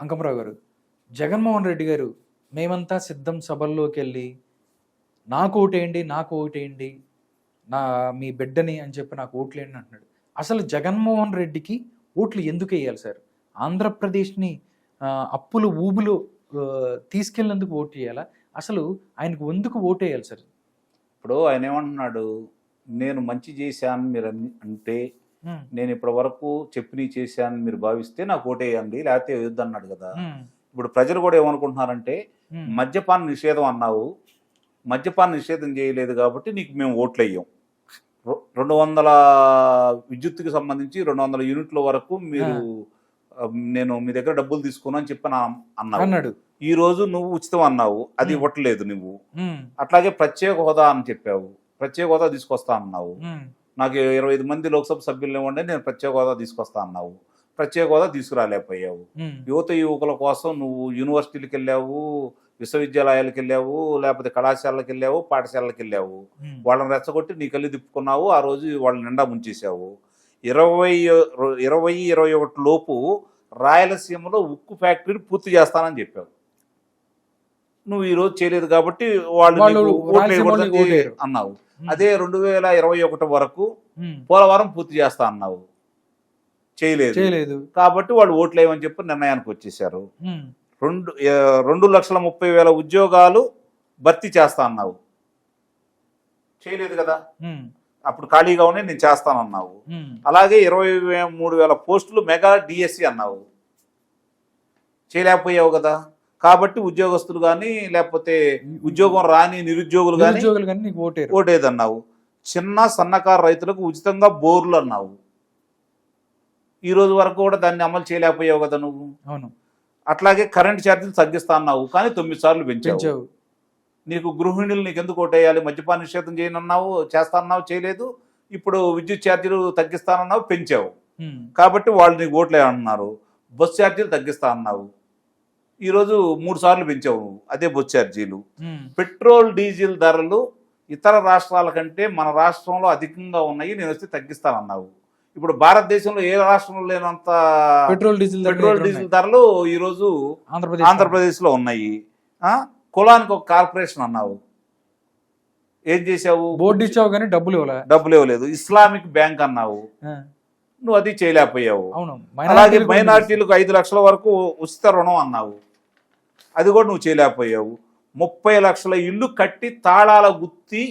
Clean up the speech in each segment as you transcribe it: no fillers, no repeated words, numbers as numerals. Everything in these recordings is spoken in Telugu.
అంకమరావు గారు, జగన్మోహన్ రెడ్డి గారు మేమంతా సిద్ధం సభల్లోకెళ్ళి నాకు ఓటేయండి, నాకు ఓటేయండి, నా మీ బిడ్డని అని చెప్పి నాకు ఓట్లేయండి అంటున్నాడు. అసలు జగన్మోహన్ రెడ్డికి ఓట్లు ఎందుకు వేయాలి సార్? ఆంధ్రప్రదేశ్ని అప్పులు ఊబులు తీసుకెళ్ళినందుకు ఓటు వేయాలా? అసలు ఆయనకు ఎందుకు ఓటేయాలి సార్? ఇప్పుడు ఆయన ఏమంటున్నాడు, నేను మంచి చేశాను మీరు అంటే, నేను ఇప్పటి వరకు చెప్పినవి చేశాను మీరు భావిస్తే నాకు ఓటేయండి, లేకపోతే వేయొద్దు అన్నాడు కదా. ఇప్పుడు ప్రజలు కూడా ఏమనుకుంటున్నారంటే, మద్యపాన నిషేధం అన్నావు, మద్యపాన నిషేధం చేయలేదు కాబట్టి నీకు మేము ఓట్లు వేయం, 200 విద్యుత్తుకి సంబంధించి 200 యూనిట్ల వరకు మీరు నేను మీ దగ్గర డబ్బులు తీసుకున్నా అని చెప్పి అన్నాడు. ఈ రోజు నువ్వు ఉచితం అన్నావు, అది ఇవ్వట్లేదు నువ్వు. అట్లాగే ప్రత్యేక హోదా అని చెప్పావు, ప్రత్యేక హోదా తీసుకొస్తా అన్నావు, నాకు 25 మంది లోక్సభ సభ్యులు ఇవ్వండి నేను ప్రత్యేక హోదా తీసుకొస్తా అన్నావు, ప్రత్యేక హోదా తీసుకురాలేకపోయావు. యువత యువకుల కోసం నువ్వు యూనివర్సిటీలకు వెళ్ళావు, విశ్వవిద్యాలయాలకు వెళ్ళావు, లేకపోతే కళాశాలకు వెళ్ళావు, పాఠశాలలకు వెళ్ళావు, వాళ్ళని రెచ్చగొట్టి నీ కళ్ళు తిప్పుకున్నావు. ఆ రోజు వాళ్ళని నిండా ముంచేసావు. 2021 లోపు రాయలసీమలో ఉక్కు ఫ్యాక్టరీని పూర్తి చేస్తానని చెప్పావు. నువ్వు ఈరోజు చేయలేదు కాబట్టి వాళ్ళు అన్నావు. అదే 2021 వరకు పోలవరం పూర్తి చేస్తా అన్నావు, చేయలేదు కాబట్టి వాళ్ళు ఓట్లు వేయమని చెప్పి నిర్ణయానికి వచ్చేసారు. 2,30,000 ఉద్యోగాలు భర్తీ చేస్తా అన్నావు, చేయలేదు కదా. అప్పుడు ఖాళీగా ఉన్నాయి, నేను చేస్తానన్నావు. అలాగే 23,000 పోస్టులు మెగా డిఎస్సి అన్నావు, చేయలేకపోయావు కదా. కాబట్టి ఉద్యోగస్తులు కానీ లేకపోతే ఉద్యోగం రాని నిరుద్యోగులు కానీ ఓటేదన్నావు. చిన్న సన్నకారు రైతులకు ఉచితంగా బోర్లు అన్నావు, ఈ రోజు వరకు కూడా దాన్ని అమలు చేయలేకపోయావు కదా నువ్వు. అవును. అట్లాగే కరెంట్ ఛార్జీలు తగ్గిస్తా అన్నావు, కానీ 9 సార్లు పెంచావు. నీకు గృహిణులు నీకు ఎందుకు ఓటేయాలి? మద్యపాన నిషేధం చేయనన్నావు, చేస్తా అన్నావు, చేయలేదు. ఇప్పుడు విద్యుత్ ఛార్జీలు తగ్గిస్తానన్నావు, పెంచావు. కాబట్టి వాళ్ళు నీకు ఓట్లే అంటున్నారు. బస్ ఛార్జీలు తగ్గిస్తా అన్నావు, ఈరోజు 3 సార్లు పెంచావు అదే బస్ ఛార్జీలు. పెట్రోల్ డీజిల్ ధరలు ఇతర రాష్ట్రాల కంటే మన రాష్ట్రంలో అధికంగా ఉన్నాయి, నేను వస్తే తగ్గిస్తానన్నావు. ఇప్పుడు భారతదేశంలో ఏ రాష్ట్రంలో లేనంత పెట్రోల్ డీజిల్ ధరలు ఈరోజు ఆంధ్రప్రదేశ్లో ఉన్నాయి. కులానికి ఒక కార్పొరేషన్ అన్నావు, ఏం చేసావు? బోర్డు ఇచ్చావు కానీ డబ్బులు ఇవ్వలేదు. ఇస్లామిక్ బ్యాంక్ అన్నావు, నువ్వు అది చేయలేకపోయావు. అలాగే మైనార్టీలకు 5 లక్షల వరకు ఉచిత రుణం అన్నావు, అది కూడా నువ్వు చేయలేకపోయావు. 30 లక్షల ఇల్లు కట్టి తాళాల గుత్తి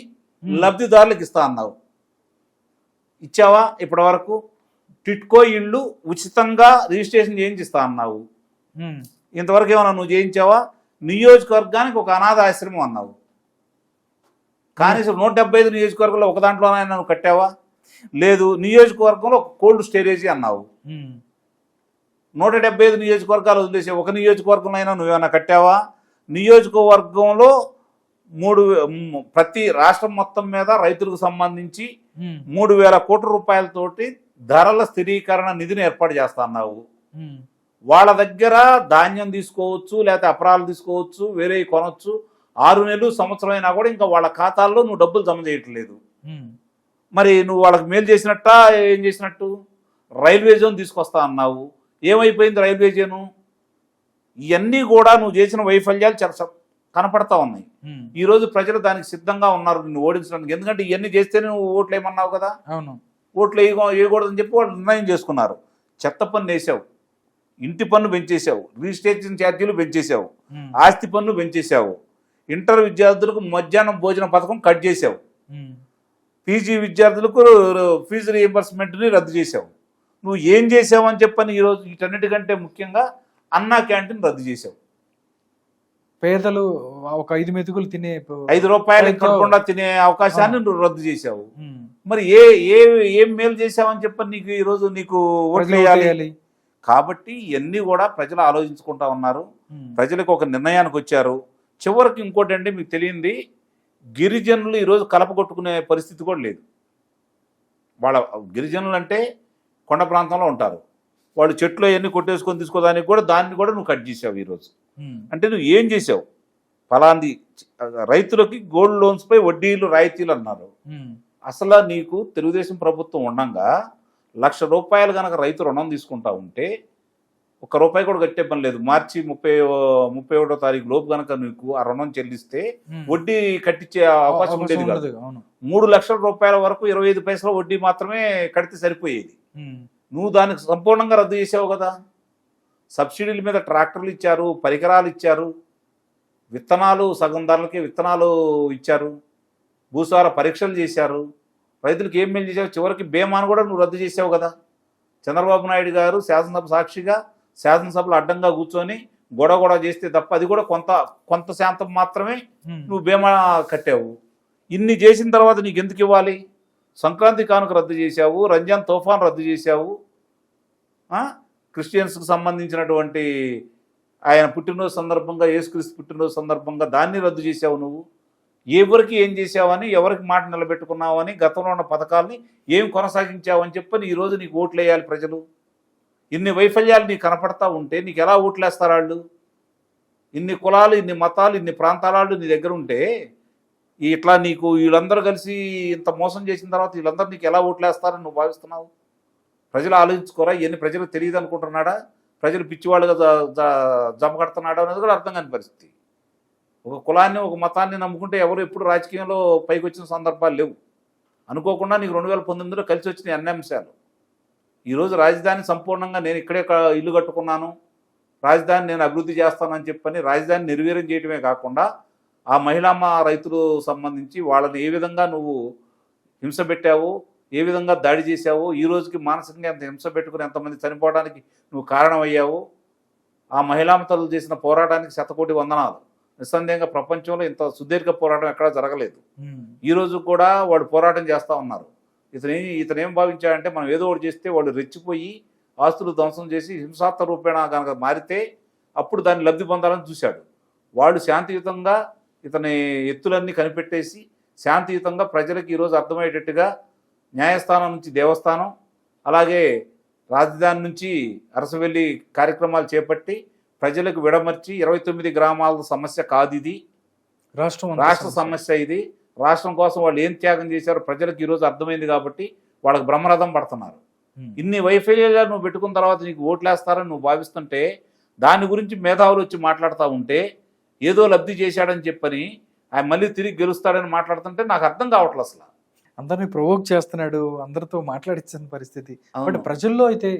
లబ్ధిదారులకు ఇస్తా అన్నావు, ఇచ్చావా? ఇప్పటి వరకు టిట్కో ఇళ్ళు ఉచితంగా రిజిస్ట్రేషన్ చేయించిస్తా అన్నావు, ఇంతవరకు ఏమన్నా నువ్వు చేయించావా? నియోజకవర్గానికి ఒక అనాథ ఆశ్రమం అన్నావు, కనీసం 175 నియోజకవర్గంలో ఒక దాంట్లోనైనా నువ్వు కట్టావా? లేదు. నియోజకవర్గంలో ఒక కోల్డ్ స్టోరేజీ అన్నావు, 175 నియోజకవర్గాలు వదిలేసే ఒక నియోజకవర్గంలో అయినా నువ్వేమైనా కట్టావా? నియోజకవర్గంలో ప్రతి రాష్ట్రం మొత్తం మీద రైతులకు సంబంధించి 3,000 కోట్ల రూపాయలతోటి ధరల స్థిరీకరణ నిధిని ఏర్పాటు చేస్తా అన్నావు. వాళ్ళ దగ్గర ధాన్యం తీసుకోవచ్చు, లేకపోతే అపరాలు తీసుకోవచ్చు, వేరే కొనవచ్చు. 6 నెలలు సంవత్సరం అయినా కూడా ఇంకా వాళ్ళ ఖాతాల్లో నువ్వు డబ్బులు జమ చేయట్లేదు. మరి నువ్వు వాళ్ళకి మేలు చేసినట్ట ఏం చేసినట్టు? రైల్వే జోన్ తీసుకొస్తా అన్నావు, ఏమైపోయింది రైల్వే జోను? ఇవన్నీ కూడా నువ్వు చేసిన వైఫల్యాలు చాలా కనపడతా ఉన్నాయి. ఈ రోజు ప్రజలు దానికి సిద్ధంగా ఉన్నారు నిన్ను ఓడించడానికి. ఎందుకంటే ఇవన్నీ చేస్తేనే నువ్వు ఓట్లు వేయమన్నావు కదా. ఓట్లు వేయకూడదని చెప్పి వాళ్ళు నిర్ణయం చేసుకున్నారు. చెత్త పన్ను వేసావు, ఇంటి పన్ను పెంచేసావు, రిజిస్ట్రేషన్ ఛార్జీలు పెంచేసావు, ఆస్తి పన్ను పెంచేసావు, ఇంటర్ విద్యార్థులకు మధ్యాహ్నం భోజన పథకం కట్ చేసావు, పీజీ విద్యార్థులకు ఫీజు రీఎంబర్స్మెంట్ని రద్దు చేసావు. నువ్వు ఏం చేసావు అని చెప్పని ఈరోజు వీటన్నిటికంటే ముఖ్యంగా అన్నా క్యాంటీన్ రద్దు చేసావు. పేదలు ఒక 5 మెతుకులు తినే 5 రూపాయలు కట్టకుండా తినే అవకాశాన్ని నువ్వు రద్దు చేసావు. మరి ఏం మేలు చేసావని చెప్పని నీకు ఈరోజు నీకు ఓట్లు వేయాలి. కాబట్టి ఇవన్నీ కూడా ప్రజలు ఆలోచించుకుంటా ఉన్నారు. ప్రజలకు ఒక నిర్ణయానికి వచ్చారు. చివరికి ఇంకోటి అంటే మీకు తెలియంది, గిరిజనులు ఈరోజు కలప కొట్టుకునే పరిస్థితి కూడా లేదు. వాళ్ళ గిరిజనులు అంటే కొండ ప్రాంతంలో ఉంటారు, వాళ్ళు చెట్లు అవన్నీ కొట్టేసుకొని తీసుకోదానికి కూడా దాన్ని కూడా నువ్వు కట్ చేసావు ఈరోజు. అంటే నువ్వు ఏం చేసావు? ఫలాంది రైతులకి గోల్డ్ లోన్స్ పై వడ్డీలు రాయితీలు అన్నారు. అసలు నీకు తెలుగుదేశం ప్రభుత్వం ఉండగా 1,00,000 రూపాయలు కనుక రైతు రుణం తీసుకుంటా ఉంటే ఒక్క రూపాయి కూడా కట్టే పని లేదు. మార్చి 31వ తారీఖు లోపు కనుక నీకు ఆ రుణం చెల్లిస్తే వడ్డీ కట్టించే అవకాశం ఉండేది కాదు. 3 లక్షల రూపాయల వరకు 25 పైసల వడ్డీ మాత్రమే కడితే సరిపోయేది. నువ్వు దానికి సంపూర్ణంగా రద్దు చేసావు కదా. సబ్సిడీల మీద ట్రాక్టర్లు ఇచ్చారు, పరికరాలు ఇచ్చారు, విత్తనాలు సగం ధరలకి విత్తనాలు ఇచ్చారు, భూసార పరీక్షలు చేశారు, రైతులకు ఏం మేలు చేసావు. చివరికి బీమాను కూడా నువ్వు రద్దు చేసావు కదా. చంద్రబాబు నాయుడు గారు శాసనసభ సాక్షిగా శాసనసభలో అడ్డంగా కూర్చొని గొడవ చేస్తే తప్ప అది కూడా కొంత శాతం మాత్రమే నువ్వు బీమా కట్టావు. ఇన్ని చేసిన తర్వాత నీకు ఎందుకు ఇవ్వాలి? సంక్రాంతి కానుక రద్దు చేశావు, రంజాన్ తోఫాన్ రద్దు చేశావు, క్రిస్టియన్స్కి సంబంధించినటువంటి ఆయన పుట్టినరోజు సందర్భంగా, యేసుక్రీస్తు పుట్టినరోజు సందర్భంగా దాన్ని రద్దు చేశావు. నువ్వు ఎవరికి ఏం చేసావని, ఎవరికి మాట నిలబెట్టుకున్నావని, గతంలో ఉన్న పథకాలని ఏం కొనసాగించావని చెప్పని ఈరోజు నీకు ఓట్లు వేయాలి ప్రజలు. ఇన్ని వైఫల్యాలు నీకు కనపడతా ఉంటే నీకు ఎలా ఓట్లు వేస్తారు వాళ్ళు? ఇన్ని కులాలు, ఇన్ని మతాలు, ఇన్ని ప్రాంతాల వాళ్ళు నీ దగ్గర ఉంటే ఇట్లా నీకు వీళ్ళందరూ కలిసి ఇంత మోసం చేసిన తర్వాత వీళ్ళందరూ నీకు ఎలా ఓట్లు వేస్తారని నువ్వు భావిస్తున్నావు? ప్రజలు ఆలోచించుకోరా? ఇవన్నీ ప్రజలకు తెలియదు అనుకుంటున్నాడా? ప్రజలు పిచ్చివాళ్ళుగా జమ కడుతున్నాడా అనేది కూడా అర్థం కాని పరిస్థితి. ఒక కులాన్ని, ఒక మతాన్ని నమ్ముకుంటే ఎవరు ఎప్పుడు రాజకీయంలో పైకి వచ్చిన సందర్భాలు లేవు. అనుకోకుండా నీకు 2019లో కలిసి వచ్చిన అన్ని అంశాలు. ఈరోజు రాజధాని సంపూర్ణంగా నేను ఇక్కడే ఇల్లు కట్టుకున్నాను, రాజధాని నేను అభివృద్ధి చేస్తానని చెప్పని రాజధాని నిర్వీర్యం చేయడమే కాకుండా ఆ మహిళమ్మ రైతులు సంబంధించి వాళ్ళని ఏ విధంగా నువ్వు హింస పెట్టావు, ఏ విధంగా దాడి చేశావు, ఈ రోజుకి మానసికంగా ఎంత హింస పెట్టుకుని ఎంతమంది చనిపోవడానికి నువ్వు కారణమయ్యావు. ఆ మహిళామ తల్లులు చేసిన పోరాటానికి 100 వందనాలు. నిస్సందేహంగా ప్రపంచంలో ఇంత సుదీర్ఘ పోరాటం ఎక్కడా జరగలేదు. ఈ రోజు కూడా వాళ్ళు పోరాటం చేస్తూ ఉన్నారు. ఇతనేం భావించాడంటే మనం ఏదో ఒకటి చేస్తే వాళ్ళు రెచ్చిపోయి ఆస్తులు ధ్వంసం చేసి హింసాత్మక రూపేణ కనుక మారితే అప్పుడు దాన్ని లబ్ధి పొందాలని చూశాడు. వాళ్ళు శాంతియుతంగా ఇతని ఎత్తులన్నీ కనిపెట్టేసి శాంతియుతంగా ప్రజలకు ఈరోజు అర్థమయ్యేటట్టుగా న్యాయస్థానం నుంచి దేవస్థానం, అలాగే రాజధాని నుంచి అరసవెల్లి కార్యక్రమాలు చేపట్టి ప్రజలకు విడమర్చి 29 గ్రామాల సమస్య కాదు ఇది, రాష్ట్ర సమస్య ఇది. రాష్ట్రం కోసం వాళ్ళు ఏం త్యాగం చేశారో ప్రజలకు ఈరోజు అర్థమైంది కాబట్టి వాళ్ళకి బ్రహ్మరథం పడుతున్నారు. ఇన్ని వైఫల్యాలు నువ్వు పెట్టుకున్న తర్వాత నీకు ఓట్లేస్తారని నువ్వు భావిస్తుంటే దాని గురించి మేధావులు వచ్చి మాట్లాడుతూ ఉంటే ఏదో లబ్ధి చేశాడని చెప్పని ఆయన మళ్ళీ తిరిగి గెలుస్తాడని మాట్లాడుతుంటే నాకు అర్థం కావట్లేదు. అసలు అందరినీ ప్రొవోక్ చేస్తున్నాడు, అందరితో మాట్లాడించిన పరిస్థితి. బట్ ప్రజల్లో అయితే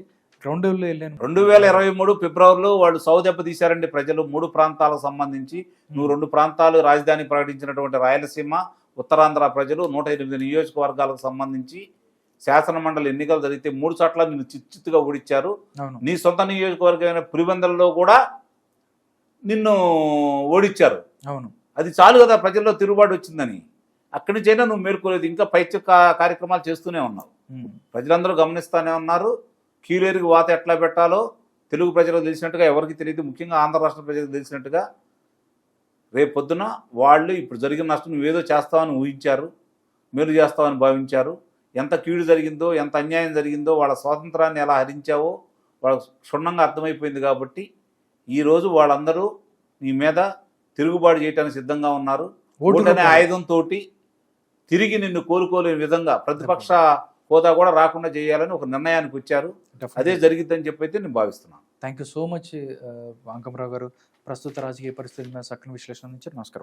2023 ఫిబ్రవరిలో వాళ్ళు సౌదెబ్బ తీశారండి ప్రజలు. 3 ప్రాంతాలకు సంబంధించి నువ్వు 2 ప్రాంతాలు రాజధాని ప్రకటించినటువంటి రాయలసీమ, ఉత్తరాంధ్ర ప్రజలు 108 నియోజకవర్గాలకు సంబంధించి శాసన మండలి ఎన్నికలు జరిగితే 3 చోట్ల నిన్ను చిచ్చుగా ఓడించారు. నీ సొంత నియోజకవర్గమైన పులివెందులలో కూడా నిన్ను ఓడించారు. అవును, అది చాలు కదా ప్రజల్లో తిరుగుబాటు వచ్చిందని. అక్కడి నుంచైనా నువ్వు మేలుకోలేదు, ఇంకా పైచ కార్యక్రమాలు చేస్తూనే ఉన్నావు. ప్రజలందరూ గమనిస్తూనే ఉన్నారు. కీలేరుకి వాత ఎట్లా పెట్టాలో తెలుగు ప్రజలకు తెలిసినట్టుగా ఎవరికి తెలియదు, ముఖ్యంగా ఆంధ్ర రాష్ట్ర ప్రజలకు తెలిసినట్టుగా. రేపు పొద్దున వాళ్ళు ఇప్పుడు జరిగిన నష్టం నువ్వేదో చేస్తావని ఊహించారు, మేలు చేస్తావని భావించారు. ఎంత కీడు జరిగిందో, ఎంత అన్యాయం జరిగిందో, వాళ్ళ స్వాతంత్రాన్ని ఎలా హరించావో వాళ్ళకు క్షుణ్ణంగా అర్థమైపోయింది. కాబట్టి ఈరోజు వాళ్ళందరూ నీ మీద తిరుగుబాటు చేయడానికి సిద్ధంగా ఉన్నారు. ఓటు అనే ఆయుధంతో తిరిగి నిన్ను కోలుకోలేని విధంగా ప్రతిపక్ష హోదా కూడా రాకుండా చేయాలని ఒక నిర్ణయానికి వచ్చారు. అదే జరిగిద్దని చెప్పైతే నేను భావిస్తున్నాను. Thank you so much Ankamarao గారు. ప్రస్తుత రాజకీయ పరిస్థితుల మీద చక్కని విశ్లేషణ నుంచి నమస్కారం.